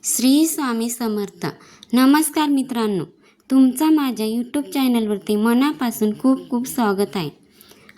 श्री स्वामी समर्थ. नमस्कार मित्रांनो, तुमचा माझ्या यूट्यूब चॅनलवरती मनापासून खूप खूप स्वागत आहे.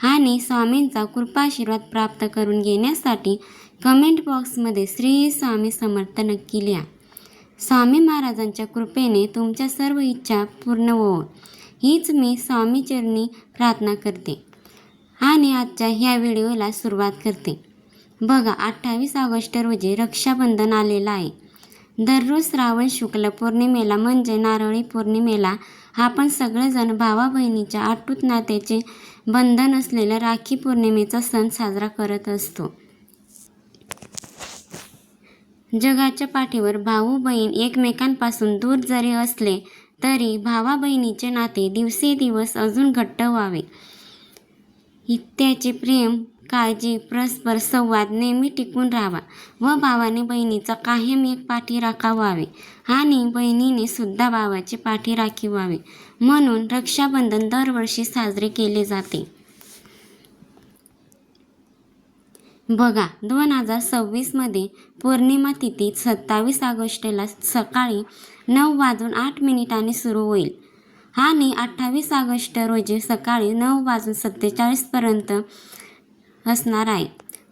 आणि स्वामींचा कृपाशीर्वाद प्राप्त करून घेण्यासाठी कमेंट बॉक्समध्ये श्री स्वामी समर्थ नक्की लिहा. स्वामी महाराजांच्या कृपेने तुमच्या सर्व इच्छा पूर्ण होवो हीच मी स्वामीचरणी प्रार्थना करते. आणि आजच्या ह्या व्हिडिओला सुरुवात करते. बघा, 28 ऑगस्ट रोजी रक्षाबंधन आलेलं आहे. दररोज श्रावण शुक्ल पौर्णिमेला म्हणजे नारळी पौर्णिमेला आपण सगळेजण भावा बहिणीच्या अटूट नात्याचे बंधन असलेल्या राखी पौर्णिमेचा सण साजरा करत असतो. जगाच्या पाठीवर भाऊ बहीण एकमेकांपासून दूर जरी असले तरी भावा बहिणीचे नाते दिवसेदिवस अजून घट्ट व्हावे, त्याचे प्रेम, काळजी, परस्पर संवाद नेहमी टिकून राहावा व भावाने बहिणीचा कायम एक पाठीराखा व्हावे आणि बहिणीने सुद्धा भावाची पाठीराखी व्हावे म्हणून रक्षाबंधन दरवर्षी साजरे केले जाते. बघा, 2026 मध्ये पौर्णिमा तिथी 27 ऑगस्टला सकाळी 9:08 सुरू होईल आणि 28 ऑगस्ट रोजी सकाळी 9:47 पर्यंत असणार आहे.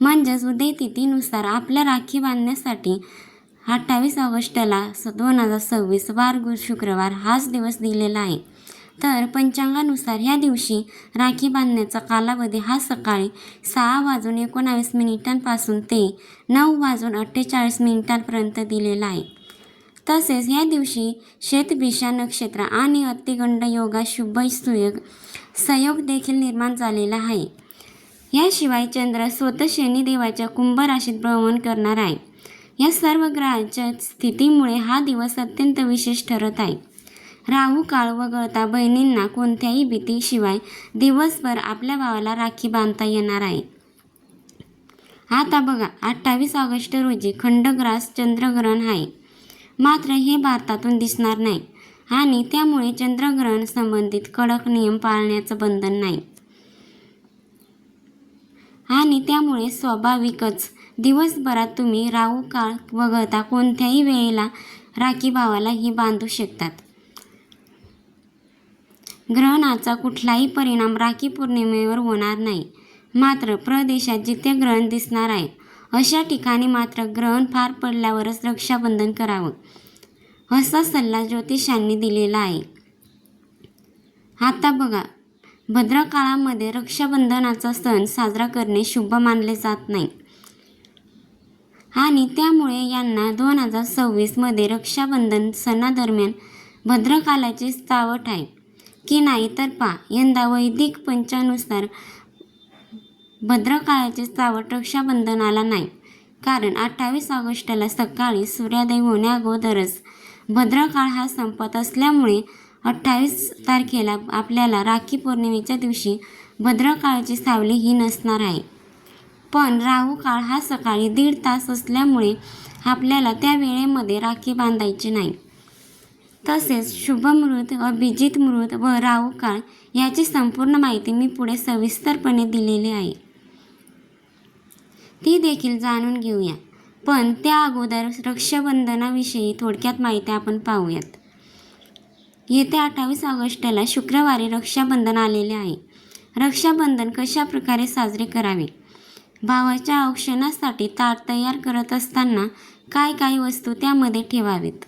म्हणजेच उदय तिथीनुसार आपल्या राखी बांधण्यासाठी 28 ऑगस्टला 2026 वार शुक्रवार हाच दिवस दिलेला आहे. तर पंचांगानुसार ह्या दिवशी राखी बांधण्याचा कालावधी हा सकाळी 6:19 पासून ते 9:48 पर्यंत दिलेला आहे. तसेच ह्या दिवशी शेतभिषा नक्षत्र आणि अतिगंड योगा शुभ संयोग देखील निर्माण झालेला आहे. याशिवाय चंद्र स्वतः शनिदेवाच्या कुंभ राशीत भ्रमण करणार आहे. या सर्व ग्रहांच्या स्थितीमुळे हा दिवस अत्यंत विशेष ठरत आहे. राहू काळ वगळता बहिणींना कोणत्याही भीतीशिवाय दिवसभर आपल्या भावाला राखी बांधता येणार आहे. आता बघा, 28 ऑगस्ट रोजी खंडग्रास चंद्रग्रहण आहे. मात्र हे भारतातून दिसणार नाही आणि त्यामुळे चंद्रग्रहण संबंधित कडक नियम पाळण्याचं बंधन नाही आणि त्यामुळे स्वाभाविकच दिवसभरात तुम्ही राहू काळ वगळता कोणत्याही वेळेला राखी भावालाही बांधू शकतात. ग्रहणाचा कुठलाही परिणाम राखी पौर्णिमेवर होणार नाही. मात्र प्रदेशात जिथे ग्रहण दिसणार आहे अशा ठिकाणी मात्र ग्रहण पार पडल्यावरच रक्षाबंधन करावं असा सल्ला ज्योतिषांनी दिलेला आहे. आता बघा, भद्रकाळामध्ये रक्षाबंधनाचा सण साजरा करणे शुभ मानले जात नाही आणि त्यामुळे यांना 2026 मध्ये रक्षाबंधन सणादरम्यान भद्रकालाचे सावट आहे की नाही तर पहा. यंदा वैदिक पंचानुसार भद्रकाळाचे सावट रक्षाबंधनाला नाही, कारण 28 ऑगस्टला सकाळी सूर्योदय होण्याअगोदरच भद्रकाळ हा संपत असल्यामुळे 28 तारखेला आपल्याला राखी पौर्णिमेच्या दिवशी भद्रकाळाची सावली ही नसणार आहे. पण राहू काळ हा सकाळी 1.5 तास असल्यामुळे आपल्याला त्या वेळेमध्ये राखी बांधायची नाही. तसेच शुभमुहूर्त, अभिजित मुहूर्त व राहू काळ याची संपूर्ण माहिती मी पुढे सविस्तरपणे दिलेली आहे, ती देखील जाणून घेऊया. पण त्या अगोदर रक्षाबंधनाविषयी थोडक्यात माहिती आपण पाहूयात. येत्या 28 ऑगस्टला शुक्रवारी रक्षाबंधन आलेले आहे. रक्षाबंधन कशा प्रकारे साजरे करावे? भावाच्या औक्षणासाठी ताट तयार करत असताना काय काय वस्तू त्यामध्ये ठेवावेत?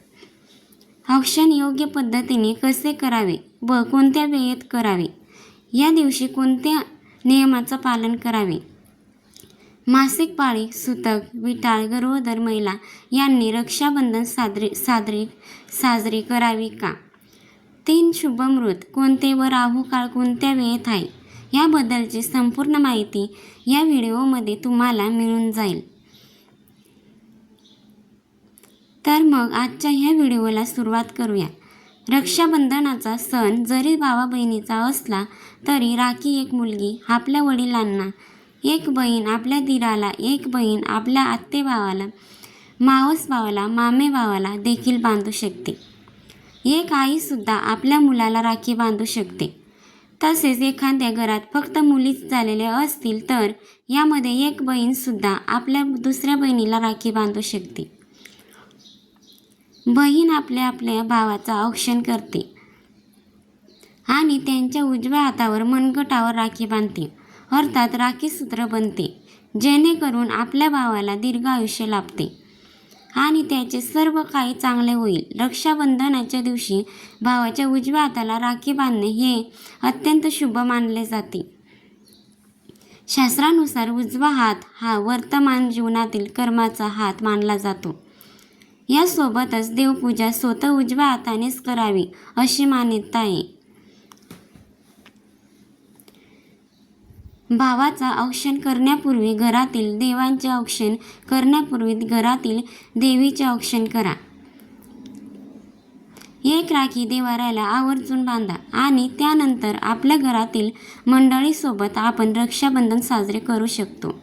औक्षण योग्य पद्धतीने कसे करावे व कोणत्या वेळेत करावे? या दिवशी कोणत्या नियमाचं पालन करावे? मासिक पाळी, सुतक, विटाळ, गरोदर महिला यांनी रक्षाबंधन साजरी करावी का? 3 शुभ मुहूर्त कोणते व राहू काळ कोणत्या वेळेत आहे याबद्दलची संपूर्ण माहिती या व्हिडिओमध्ये तुम्हाला मिळून जाईल. तर मग आजच्या ह्या व्हिडिओला सुरुवात करूया. रक्षाबंधनाचा सण जरी भावा बहिणीचा असला तरी राखी एक मुलगी आपल्या वडिलांना, एक बहीण आपल्या दिराला, एक बहीण आपल्या आत्ते भावाला, मावस भावाला, मामे भावाला देखील बांधू शकते. एक आईसुद्धा आपल्या मुलाला राखी बांधू शकते. तसेच एखाद्या घरात फक्त मुलीच झालेले असतील तर यामध्ये एक बहीणसुद्धा आपल्या दुसऱ्या बहिणीला राखी बांधू शकते. बहीण आपल्या भावाचं औक्षण करते आणि त्यांच्या उजव्या हातावर मनगटावर राखी बांधते, अर्थात राखीसूत्र बनते, जेणेकरून आपल्या भावाला दीर्घ आयुष्य लाभते आणि त्याचे सर्व काही चांगले होईल. रक्षाबंधनाच्या दिवशी भावाच्या उजव्या हाताला राखी बांधणे हे अत्यंत शुभ मानले जाते. शास्त्रानुसार उजवा हात हा वर्तमान जीवनातील कर्माचा हात मानला जातो. यासोबतच देवपूजा स्वतः उजव्या हातानेच करावी अशी मान्यता आहे. भावाचा औक्षण करण्यापूर्वी घरातील देवांचे औक्षण करण्यापूर्वी घरातील देवीचे औक्षण करा. एक राखी देवाऱ्याला आवर्जून बांधा आणि त्यानंतर आपल्या घरातील मंडळीसोबत आपण रक्षाबंधन साजरे करू शकतो.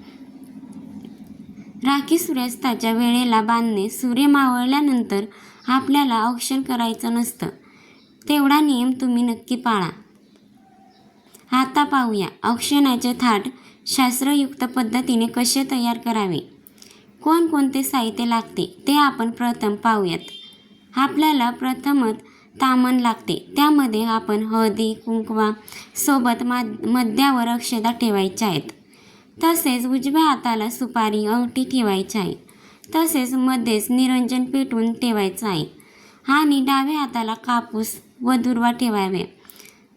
राखी सूर्यास्ताच्या वेळेला बांधणे. सूर्य मावळल्यानंतर आपल्याला औक्षण करायचं नसतं. तेवढा नियम तुम्ही नक्की पाळा. आता पाहूया औक्षणाचे थाट शास्त्रयुक्त पद्धतीने कसे तयार करावे. कोणकोणते साहित्य लागते ते आपण प्रथम पाहूयात. आपल्याला प्रथमच ताम्हण लागते. त्यामध्ये आपण हळदी कुंकवा सोबत मध्यावर अक्षता ठेवायच्या आहेत. तसेच उजव्या हाताला सुपारी अंगठी ठेवायची आहे. तसेच मध्येच निरंजन पेटवून ठेवायचं आहे आणि डाव्या हाताला कापूस व दुर्वा ठेवावे.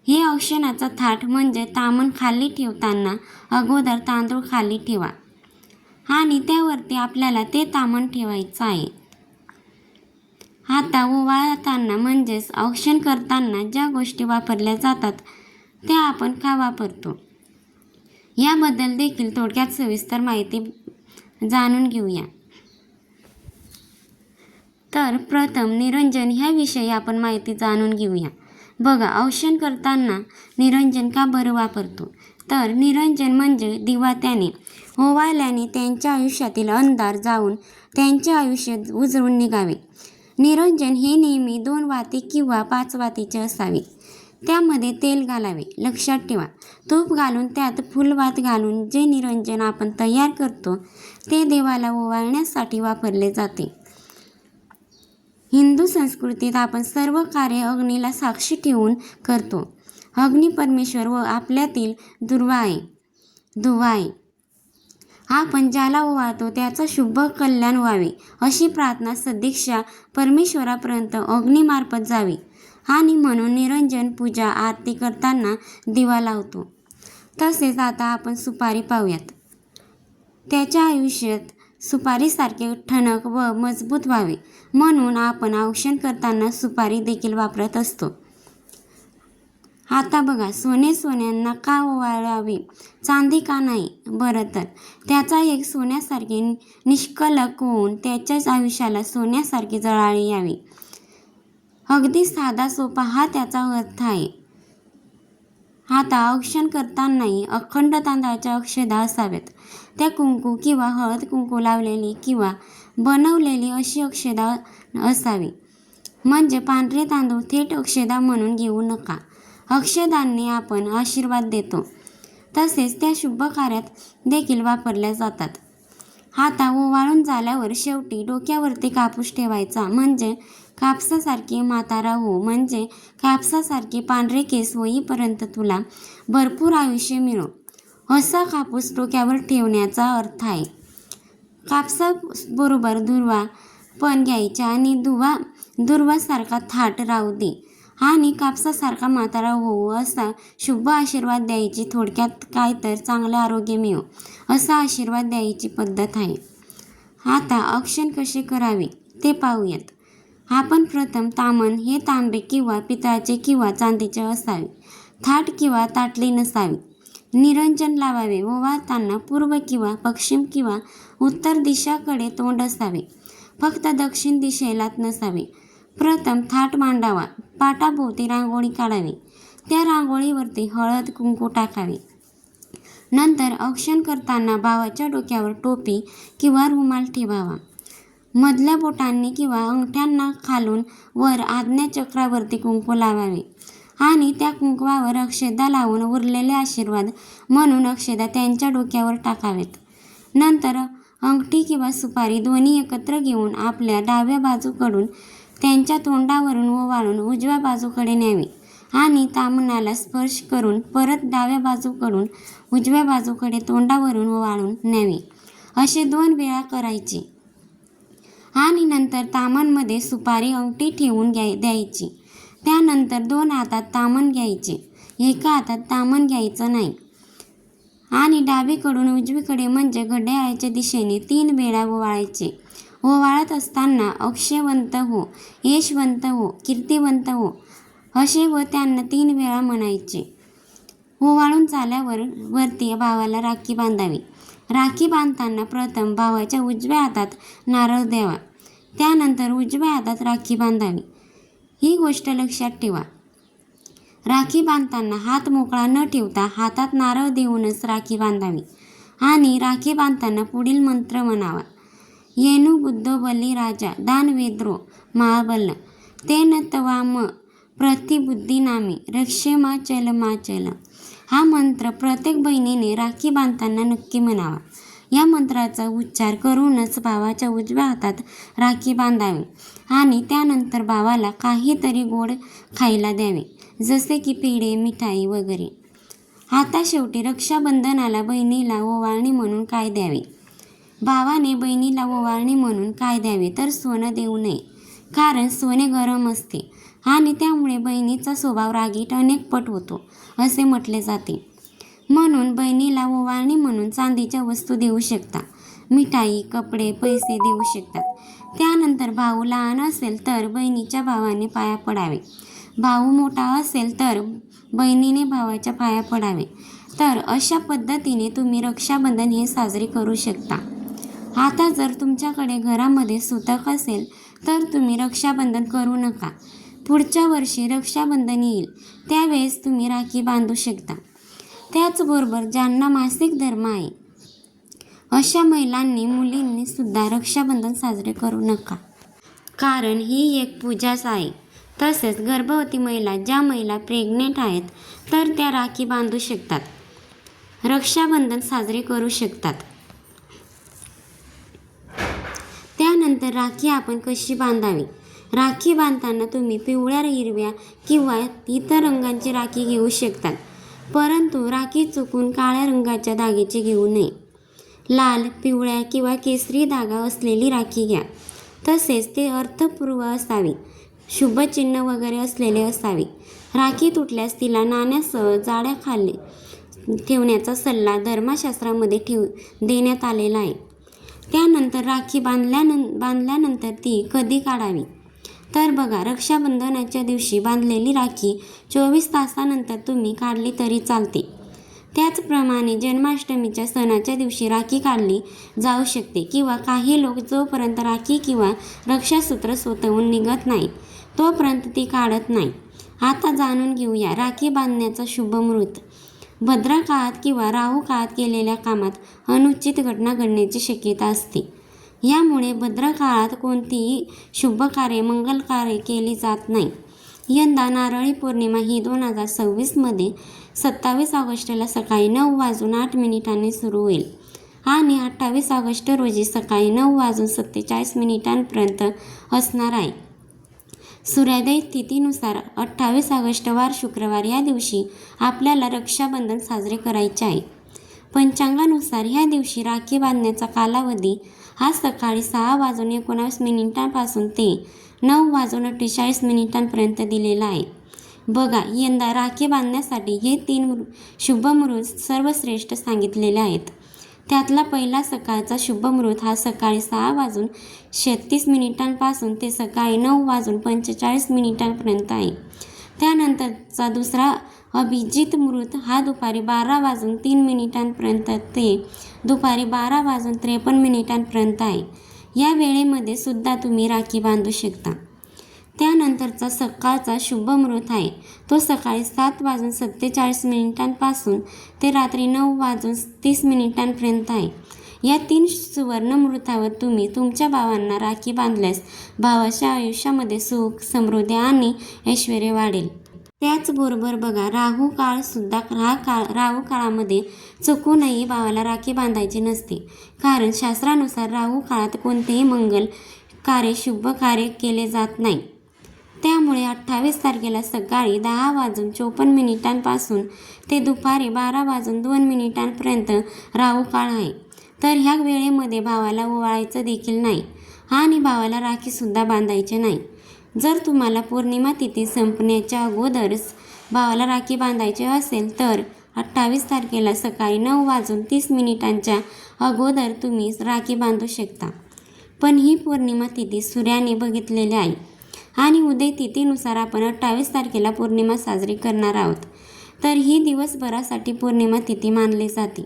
हे औक्षणाचा थाट म्हणजे ताम्हण खाली ठेवताना अगोदर तांदूळ खाली ठेवा आणि त्यावरती आपल्याला ते ताम्हण ठेवायचं आहे. आता ओवाळताना म्हणजेच औक्षण करताना ज्या गोष्टी वापरल्या जातात त्या आपण का वापरतो याबद्दल देखील थोडक्यात सविस्तर माहिती जाणून घेऊया. तर प्रथम निरंजन ह्याविषयी आपण माहिती जाणून घेऊया. बघा, औक्षण करताना निरंजन का बरं वापरतो. तर निरंजन म्हणजे दिवा त्याने ओवाळल्याने त्यांच्या आयुष्यातील अंधार जाऊन त्यांचे आयुष्य उजळून निघावे. निरंजन हे नेहमी 2 वाती किंवा 5 वातीचे असावे. त्यामध्ये तेल घालावे. लक्षात ठेवा, तूप घालून त्यात फुलवात घालून जे निरंजन आपण तयार करतो ते देवाला ओवाळण्यासाठी वापरले जाते. हिंदू संस्कृतीत आपण सर्व कार्य अग्नीला साक्षी ठेवून करतो. अग्नी परमेश्वर व आपल्यातील दुवा आहे. आपण ज्याला ओवाळतो त्याचा शुभ कल्याण व्हावे अशी प्रार्थना सदिच्छा परमेश्वरापर्यंत अग्नीमार्फत जावी आणि म्हणून निरंजन पूजा आरती करताना दिवा लावतो. तसेच आता आपण सुपारी पाहूयात. त्याच्या आयुष्यात सुपारीसारखे ठणक व मजबूत व्हावे म्हणून आपण औक्षण करताना सुपारी देखील वापरत असतो. आता बघा, सोन्यांना का ओवाळावे, चांदी का नाही? बरं, तर त्याचा एक सोन्यासारखे निष्कलंक होऊन त्याच्याच आयुष्याला सोन्यासारखी जळाळी यावी. अगदी साधा सोपा हा त्याचा अर्थ आहे. आता औक्षण करतानाही अखंड तांदळाच्या अक्षता असाव्यात. त्या कुंकू किंवा हळद कुंकू लावलेली किंवा बनवलेली अशी अक्षता असावी. म्हणजे पांढरे तांदूळ थेट अक्षता म्हणून घेऊ नका. अक्षतांनी आपण आशीर्वाद देतो. तसेच त्या शुभ कार्यात देखील वापरल्या जातात. आता ओवाळून झाल्यावर शेवटी डोक्यावरती कापूस ठेवायचा म्हणजे कापसासारखी म्हातारा हो, म्हणजे कापसासारखे पांढरे केस होईपर्यंत तुला भरपूर आयुष्य मिळो असा कापूस डोक्यावर ठेवण्याचा अर्थ आहे. कापसाबरोबर दुर्वा पण घ्यायच्या आणि दुर्वासारखा थाट राहू दे आणि कापसासारखा म्हातारा होऊ असा शुभ आशीर्वाद द्यायची. थोडक्यात काय तर चांगले आरोग्य मिळो असा आशीर्वाद द्यायची पद्धत आहे. आता औक्षण कसे करावे ते पाहूयात. आपण प्रथम ताम्हण हे तांबे किंवा पितळाचे किंवा चांदीचे असावे. थाट किंवा ताटली नसावी. निरंजन लावावे. ओवाळताना पूर्व किंवा पश्चिम किंवा उत्तर दिशाकडे तोंड असावे. फक्त दक्षिण दिशेला नसावे. प्रथम थाट मांडावा. पाटाभोवती रांगोळी काढावी. त्या रांगोळीवरती हळद कुंकू टाकावे. नंतर औक्षण करताना भावाच्या डोक्यावर टोपी किंवा रुमाल ठेवावा. मधल्या बोटांनी किंवा अंगठ्यांना खालून वर आज्ञाचक्रावरती कुंकू लावावे आणि त्या कुंकवावर अक्षता लावून उरलेले आशीर्वाद म्हणून अक्षता त्यांच्या डोक्यावर टाकावेत. नंतर अंगठी किंवा सुपारी दोन्ही एकत्र घेऊन आपल्या डाव्या बाजूकडून त्यांच्या तोंडावरून ओवाळून उजव्या बाजूकडे न्यावी आणि ताम्हणाला स्पर्श करून परत डाव्या बाजूकडून उजव्या बाजूकडे तोंडावरून ओवाळून न्यावी. असे 2 वेळा करायचे. आणि नंतर ताम्हणामध्ये सुपारी अंगठी ठेवून द्यायची. त्यानंतर 2 हातात ताम्हण घ्यायचे. एका हातात ताम्हण घ्यायचं नाही. आणि डावीकडून उजवीकडे म्हणजे घड्याळाच्या दिशेने 3 वेळा ओवाळायचे. ओवाळत असताना अक्षयवंत हो, यशवंत हो, कीर्तिवंत हो असे व त्यांना 3 वेळा म्हणायचे. ओवाळून झाल्यावर वरती भावाला राखी बांधावी. राखी बांधताना प्रथम भावाच्या उजव्या हातात नारळ द्यावा. त्यानंतर उजव्या हातात राखी बांधावी. ही गोष्ट लक्षात ठेवा. राखी बांधताना हात मोकळा न ठेवता हातात नारळ देऊनच राखी बांधावी. आणि राखी बांधताना पुढील मंत्र म्हणावा. येनु बुद्धो बली राजा दानवेद्रो महाबल तेन तवाम प्रतिबुद्धीनामी रक्षेमाचल. हा मंत्र प्रत्येक बहिणीने राखी बांधताना नक्की म्हणावा. या मंत्राचा उच्चार करूनच भावाच्या उजव्या हातात राखी बांधावी आणि त्यानंतर भावाला काहीतरी गोड खायला द्यावे, जसे की पेढे, मिठाई वगैरे. आता शेवटी रक्षाबंधनाला बहिणीला ओवाळणी म्हणून काय द्यावे? भावाने बहिणीला ओवाळणी म्हणून काय द्यावे तर सोनं देऊ नये, कारण सोने गरम असते आणि त्यामुळे बहिणीचा स्वभाव रागीट अनेक पट होतो असे म्हटले जाते. म्हणून बहिणीला ओवाळणी म्हणून चांदीच्या वस्तू देऊ शकता, मिठाई, कपडे, पैसे देऊ शकतात. त्यानंतर भाऊ लहान असेल तर बहिणीच्या भावाने पाया पडावे. भाऊ मोठा असेल तर बहिणीने भावाच्या पाया पडावे. तर अशा पद्धतीने तुम्ही रक्षाबंधन हे साजरे करू शकता. आता जर तुमच्याकडे घरामध्ये सुतक असेल तर तुम्ही रक्षाबंधन करू नका. पुढच्या वर्षी रक्षाबंधन येईल त्यावेळेस तुम्ही राखी बांधू शकता. त्याचबरोबर ज्यांना मासिक धर्म आहे अशा महिलांनी, मुलींनी सुद्धा रक्षाबंधन साजरे करू नका, कारण ही एक पूजाच आहे. तसेच गर्भवती महिला, ज्या महिला प्रेग्नेंट आहेत तर त्या राखी बांधू शकतात, रक्षाबंधन साजरे करू शकतात. त्यानंतर राखी आपण कशी बांधावी? राखी बांधताना तुम्ही पिवळ्या, हिरव्या किंवा इतर रंगांची राखी घेऊ शकतात, परंतु राखी चुकून काळ्या रंगाच्या धाग्याची घेऊ नये. लाल, पिवळ्या किंवा केसरी धागा असलेली राखी घ्या. तसेच ते अर्थपूर्ण असावी, शुभचिन्ह वगैरे असलेले असावे. राखी तुटल्यास तिला नाण्यासह जाळ्याखाली ठेवण्याचा सल्ला धर्मशास्त्रामध्ये देण्यात आलेला आहे. त्यानंतर राखी बांधल्यानंतर ती कधी काढावी? तर बघा, रक्षाबंधनाच्या दिवशी बांधलेली राखी 24 तासानंतर तुम्ही काढली तरी चालते. त्याचप्रमाणे जन्माष्टमीच्या सणाच्या दिवशी राखी काढली जाऊ शकते किंवा काही लोक जोपर्यंत राखी किंवा रक्षासूत्र स्वतःहून निघत नाही तोपर्यंत ती काढत नाही. आता जाणून घेऊया राखी बांधण्याचा शुभ मुहूर्त. भद्रा काळात किंवा राहू काळात केलेल्या कामात अनुचित घटना घडण्याची शक्यता असते. यामुळे भद्रा काळात कोणतीही शुभ कार्य, मंगल कार्य केली जात नाही. यंदा नारळी पौर्णिमा ही 2026मध्ये 27 ऑगस्टला सकाळी 9:08 सुरू होईल आणि 28 ऑगस्ट रोजी सकाळी 9:47 असणार आहे. सूर्योदय तिथीनुसार 28 ऑगस्ट वार शुक्रवार या दिवशी आपल्याला रक्षाबंधन साजरे करायचे आहे. पंचांगानुसार ह्या दिवशी राखी बांधण्याचा कालावधी हा सकाळी 6:19 पासून ते 9:48 दिलेला आहे. बघा, यंदा राखी बांधण्यासाठी हे 3 शुभ मुहूर्त सर्वश्रेष्ठ सांगितलेले आहेत. त्यातला पहिला सकाळचा शुभ मुहूर्त हा सकाळी 6:36 पासून ते सकाळी 9:45 आहे. त्यानंतरचा दुसरा अभिजित मुहूर्त हा दुपारी 12:03 ते दुपारी 12:53 आहे. या वेळेमध्ये सुद्धा तुम्ही राखी बांधू शकता. त्यानंतरचा सकाळचा शुभ मुहूर्त आहे तो सकाळी 7:47 पासून ते रात्री 9:30 आहे. या 3 सुवर्ण मुहूर्तावर तुम्ही तुमच्या भावांना राखी बांधल्यास भावाच्या आयुष्यामध्ये सुख, समृद्धी आणि ऐश्वर्य वाढेल. त्याचबरोबर बघा, राहू काळामध्ये चुकूनही भावाला राखी बांधायची नसते, कारण शास्त्रानुसार राहू काळात कोणतेही मंगल शुभ कार्य केले जात नाही. त्यामुळे 28 तारखेला सकाळी 10:54 ते दुपारी 12:02 राहू काळ आहे. तर ह्या वेळेमध्ये भावाला ओवाळायचं देखील नाही आणि भावाला राखीसुद्धा बांधायचे नाही. जर तुम्हाला पौर्णिमा तिथी संपण्याच्या अगोदरच भावाला राखी बांधायची असेल तर 28 तारखेला सकाळी 9:30 अगोदर तुम्ही राखी बांधू शकता. पण ही पौर्णिमा तिथी सूर्याने बघितलेली आहे आणि उदय तिथीनुसार आपण 28 तारखेला पौर्णिमा साजरी करणार आहोत. तर ही दिवसभरासाठी पौर्णिमा तिथी मानली जाते.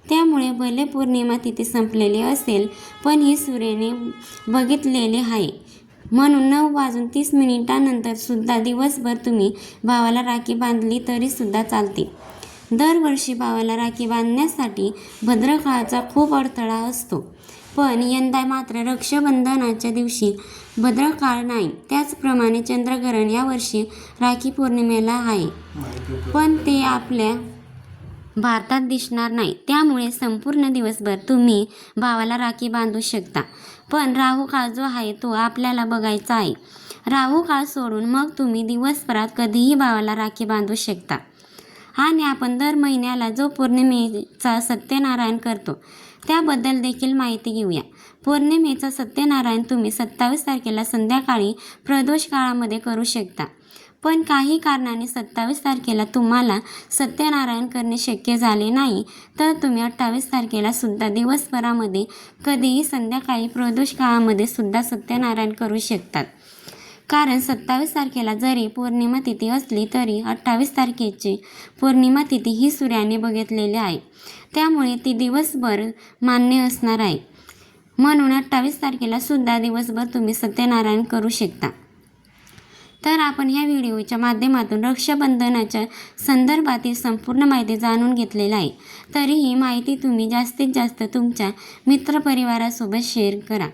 त्यामुळे भले पौर्णिमा तिथी संपलेली असेल पण ही सूर्याने बघितलेली आहे म्हणून 9:30 नंतर सुद्धा दिवसभर तुम्ही भावाला राखी बांधली तरीसुद्धा चालते. दरवर्षी भावाला राखी बांधण्यासाठी भद्रकाळाचा खूप अडथळा असतो. पण यंदा मात्र रक्षाबंधनाच्या दिवशी भद्रकाळ नाही. त्याचप्रमाणे चंद्रग्रहण यावर्षी राखी पौर्णिमेला आहे पण ते आपल्या भारतात दिसणार नाही. त्यामुळे संपूर्ण दिवसभर तुम्ही भावाला राखी बांधू शकता. पण राहू काळ जो आहे तो आपल्याला बघायचा आहे. राहू काळ सोडून मग तुम्ही दिवसभरात कधीही भावाला राखी बांधू शकता. आणि आपण दर महिन्याला जो पौर्णिमेचा सत्यनारायण करतो त्याबद्दल देखील माहिती घेऊया. पौर्णिमेचा सत्यनारायण तुम्ही 27 तारखेला संध्याकाळी प्रदोष काळामध्ये करू शकता. पण काही कारणाने 27 तारखेला तुम्हाला सत्यनारायण करणे शक्य झाले नाही तर तुम्ही 28 तारखेला सुद्धा दिवसभरामध्ये कधीही संध्याकाळी प्रदोष काळामध्ये सुद्धा सत्यनारायण करू शकतात. कारण 27 तारखेला जरी पौर्णिमा तिथी असली तरी 28 तारखेची पौर्णिमा तिथी ही सूर्याने बघितलेली आहे. त्यामुळे ती दिवसभर मान्य असणार आहे. म्हणून 28 तारखेला सुद्धा दिवसभर तुम्ही सत्यनारायण करू शकता. तर आपण ह्या व्हिडिओच्या माध्यमातून रक्षाबंधनाच्या संदर्भातील संपूर्ण माहिती जाणून घेतलेली आहे. तरी ही माहिती तुम्ही जास्तीत जास्त तुमच्या मित्रपरिवारासोबत शेअर करा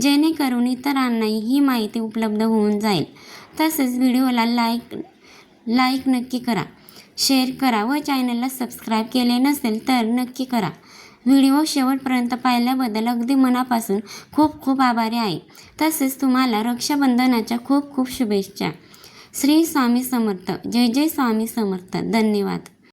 जेणेकरून इतरांनाही ही माहिती उपलब्ध होऊन जाईल. तसेच व्हिडिओला लाईक नक्की करा, शेअर करा व चॅनलला सबस्क्राईब केले नसेल तर नक्की करा. व्हिडिओ शेवटपर्यंत पाहिल्याबद्दल अगदी मनापासून खूप खूप आभारी आहे. तसेच तुम्हाला रक्षाबंधनाच्या खूप खूप शुभेच्छा. श्री स्वामी समर्थ. जय जय स्वामी समर्थ. धन्यवाद.